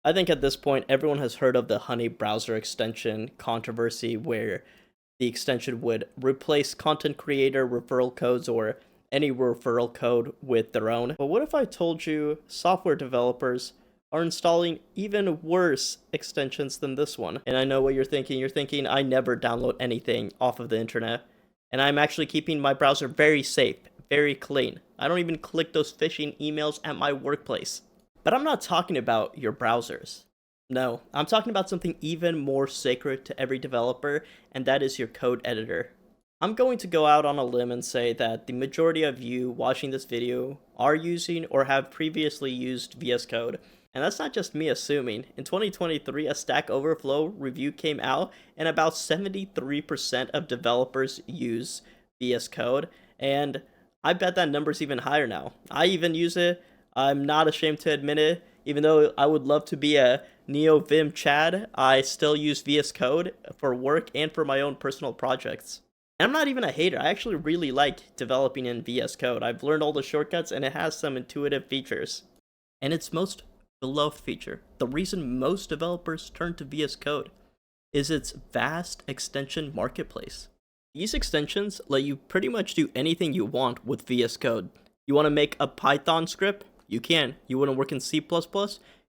I think at this point, everyone has heard of the Honey browser extension controversy where the extension would replace content creator referral codes or any referral code with their own. But what if I told you software developers are installing even worse extensions than this one? And I know what you're thinking. You're thinking, I never download anything off of the internet. And I'm actually keeping my browser very safe, very clean. I don't even click those phishing emails at my workplace. But I'm not talking about your browsers. No, I'm talking about something even more sacred to every developer, and that is your code editor. I'm going to go out on a limb and say that the majority of you watching this video are using or have previously used VS Code. And that's not just me assuming. In 2023, a Stack Overflow review came out, and about 73% of developers use VS Code, and I bet that number's even higher now. I even use it. I'm not ashamed to admit it. Even though I would love to be a Neo Vim Chad, I still use VS Code for work and for my own personal projects. And I'm not even a hater. I actually really like developing in VS Code. I've learned all the shortcuts and it has some intuitive features. And its most beloved feature, the reason most developers turn to VS Code, is its vast extension marketplace. These extensions let you pretty much do anything you want with VS Code. You want to make a Python script? You can. You want to work in C++?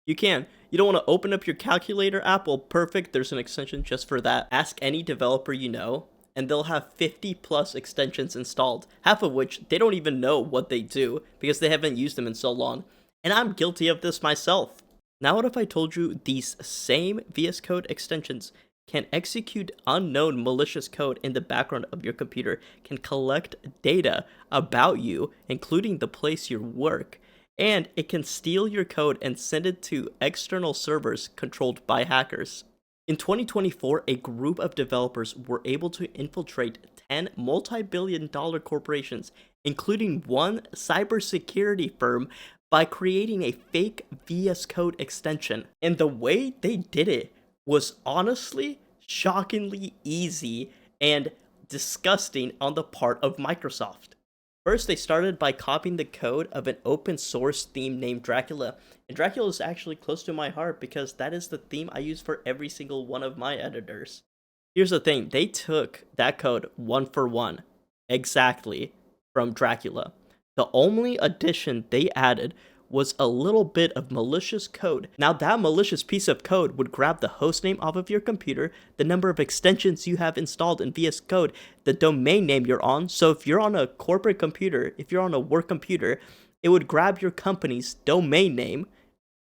You can. You don't want to open up your calculator app? Well, perfect. There's an extension just for that. Ask any developer you know, and they'll have 50 plus extensions installed, half of which they don't even know what they do because they haven't used them in so long. And I'm guilty of this myself. Now what if I told you these same VS Code extensions can execute unknown malicious code in the background of your computer, can collect data about you, including the place you work, and it can steal your code and send it to external servers controlled by hackers. In 2024, a group of developers were able to infiltrate 10 multi-billion-dollar corporations, including one cybersecurity firm, by creating a fake VS Code extension. And the way they did it was honestly shockingly easy and disgusting on the part of Microsoft. First, they started by copying the code of an open source theme named Dracula. And Dracula is actually close to my heart because that is the theme I use for every single one of my editors. Here's the thing, they took that code one for one, exactly, from Dracula. The only addition they added was a little bit of malicious code. Now that malicious piece of code would grab the hostname off of your computer, the number of extensions you have installed in VS Code, the domain name you're on. So if you're on a corporate computer, if you're on a work computer, it would grab your company's domain name,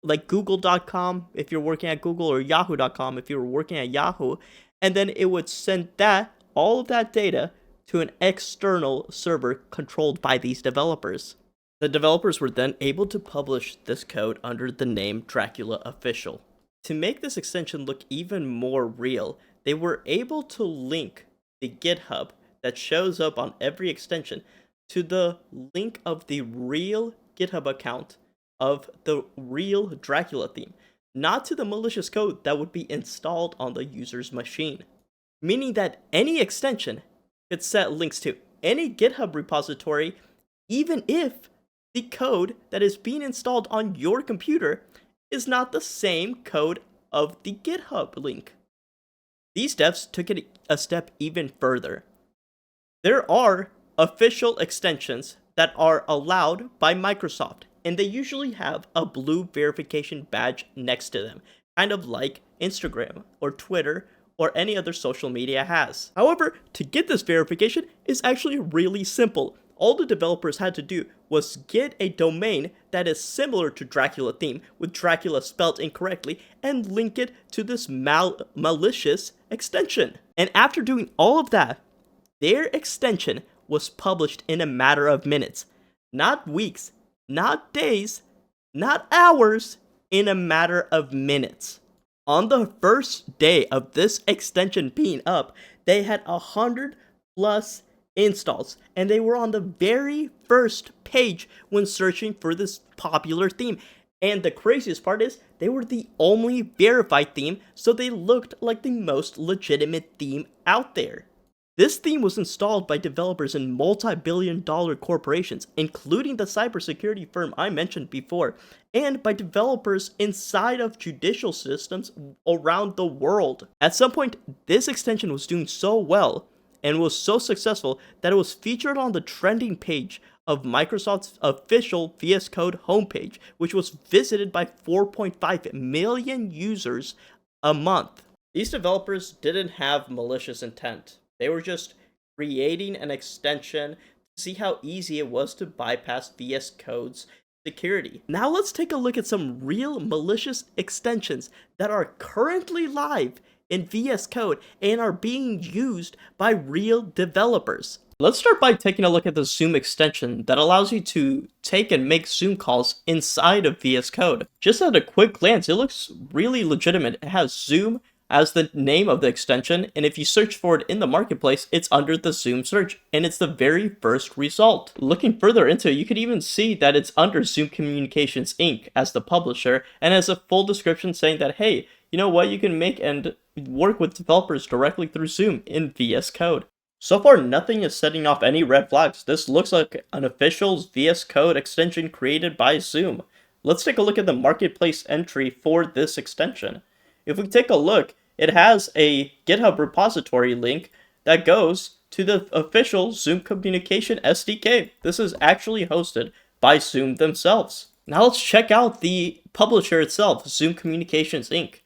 like google.com if you're working at Google, or yahoo.com if you were working at Yahoo, and then it would send all of that data to an external server controlled by these developers. The developers were then able to publish this code under the name Dracula Official. To make this extension look even more real, they were able to link the GitHub that shows up on every extension to the link of the real GitHub account of the real Dracula theme, not to the malicious code that would be installed on the user's machine. Meaning that any extension could set links to any GitHub repository, even if the code that is being installed on your computer is not the same code of the GitHub link. These devs took it a step even further. There are official extensions that are allowed by Microsoft, and they usually have a blue verification badge next to them, kind of like Instagram or Twitter or any other social media has. However, to get this verification is actually really simple. All the developers had to do was get a domain that is similar to Dracula theme, with Dracula spelled incorrectly, and link it to this malicious extension. And after doing all of that, their extension was published in a matter of minutes. Not weeks, not days, not hours, in a matter of minutes. On the first day of this extension being up, they had 100 plus installs, and they were on the very first page when searching for this popular theme. And the craziest part is, they were the only verified theme, so they looked like the most legitimate theme out there. This theme was installed by developers in multi-billion-dollar corporations, including the cybersecurity firm I mentioned before, and by developers inside of judicial systems around the world. At some point, this extension was doing so well and was so successful that it was featured on the trending page of Microsoft's official VS Code homepage, which was visited by 4.5 million users a month. These developers didn't have malicious intent. They were just creating an extension to see how easy it was to bypass VS Code's security. Now let's take a look at some real malicious extensions that are currently live in VS Code and are being used by real developers. Let's start by taking a look at the Zoom extension that allows you to take and make Zoom calls inside of VS Code. Just at a quick glance, it looks really legitimate. It has Zoom as the name of the extension, and if you search for it in the marketplace, it's under the Zoom search, and it's the very first result. Looking further into it, you can even see that it's under Zoom Communications Inc. as the publisher, and has a full description saying that, hey, you know what, you can make and work with developers directly through Zoom in VS Code. So far, nothing is setting off any red flags. This looks like an official VS Code extension created by Zoom. Let's take a look at the marketplace entry for this extension. If we take a look, it has a GitHub repository link that goes to the official Zoom Communication SDK. This is actually hosted by Zoom themselves. Now let's check out the publisher itself, Zoom Communications Inc.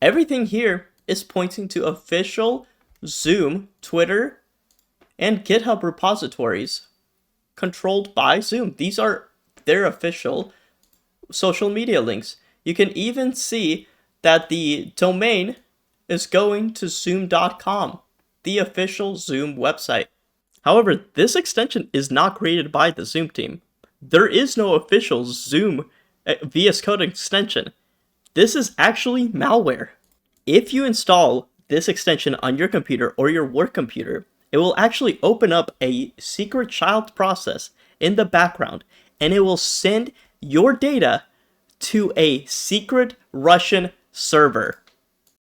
Everything here is pointing to official Zoom, Twitter, and GitHub repositories controlled by Zoom. These are their official social media links. You can even see that the domain is going to zoom.com, the official Zoom website. However, this extension is not created by the Zoom team. There is no official Zoom VS Code extension. This is actually malware. If you install this extension on your computer or your work computer, it will actually open up a secret child process in the background, and it will send your data to a secret Russian server.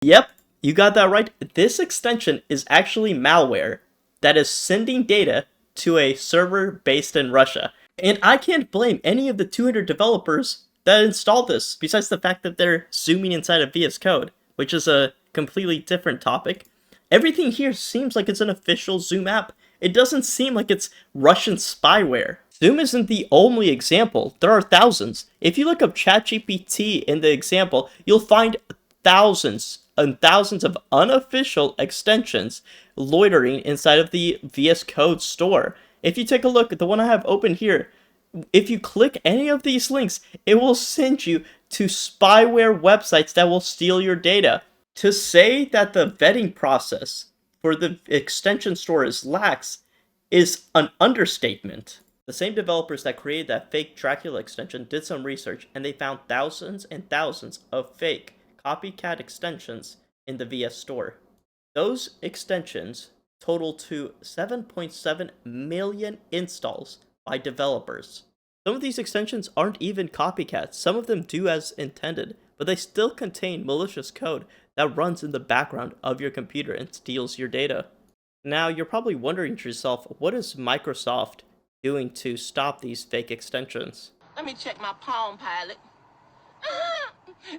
Yep, you got that right. This extension is actually malware that is sending data to a server based in Russia. And I can't blame any of the 200 developers that installed this, besides the fact that they're zooming inside of VS Code, which is a completely different topic. Everything here seems like it's an official Zoom app. It doesn't seem like it's Russian spyware. Zoom isn't the only example. There are thousands. If you look up ChatGPT in the example, you'll find thousands and thousands of unofficial extensions loitering inside of the VS Code store. If you take a look at the one I have open here, if you click any of these links, it will send you to spyware websites that will steal your data. To say that the vetting process for the extension store is lax is an understatement. The same developers that created that fake Dracula extension did some research, and they found thousands and thousands of fake copycat extensions in the VS Store. Those extensions total to 7.7 million installs by developers. Some of these extensions aren't even copycats. Some of them do as intended, but they still contain malicious code that runs in the background of your computer and steals your data. Now, you're probably wondering to yourself, what is Microsoft doing to stop these fake extensions? Let me check my Palm Pilot.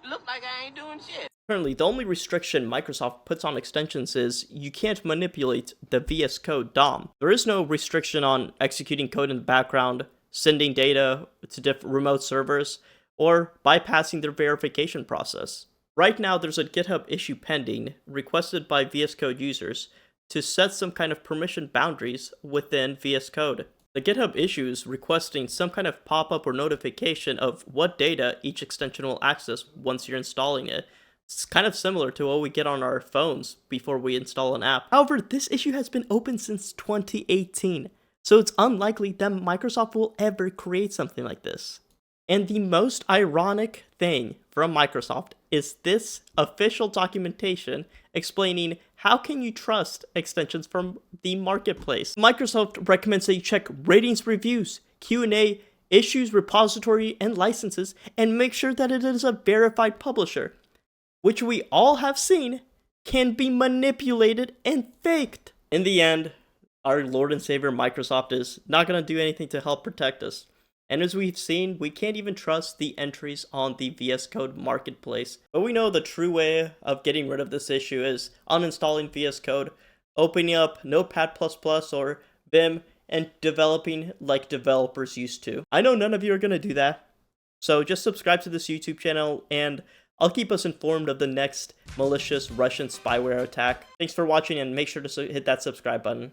Look like I ain't doing shit. Currently, the only restriction Microsoft puts on extensions is you can't manipulate the VS Code DOM. There is no restriction on executing code in the background, sending data to remote servers, or bypassing their verification process. Right now, there's a GitHub issue pending requested by VS Code users to set some kind of permission boundaries within VS Code. The GitHub issue is requesting some kind of pop-up or notification of what data each extension will access once you're installing it. It's kind of similar to what we get on our phones before we install an app. However, this issue has been open since 2018, so it's unlikely that Microsoft will ever create something like this. And the most ironic thing from Microsoft is this official documentation explaining how can you trust extensions from the marketplace. Microsoft recommends that you check ratings, reviews, Q&A, issues, repository, and licenses, and make sure that it is a verified publisher, which we all have seen can be manipulated and faked. In the end, our Lord and Savior Microsoft is not going to do anything to help protect us. And as we've seen, we can't even trust the entries on the VS Code marketplace. But we know the true way of getting rid of this issue is uninstalling VS Code, opening up Notepad++ or Vim, and developing like developers used to. I know none of you are going to do that, so just subscribe to this YouTube channel and I'll keep us informed of the next malicious Russian spyware attack. Thanks for watching and make sure to hit that subscribe button.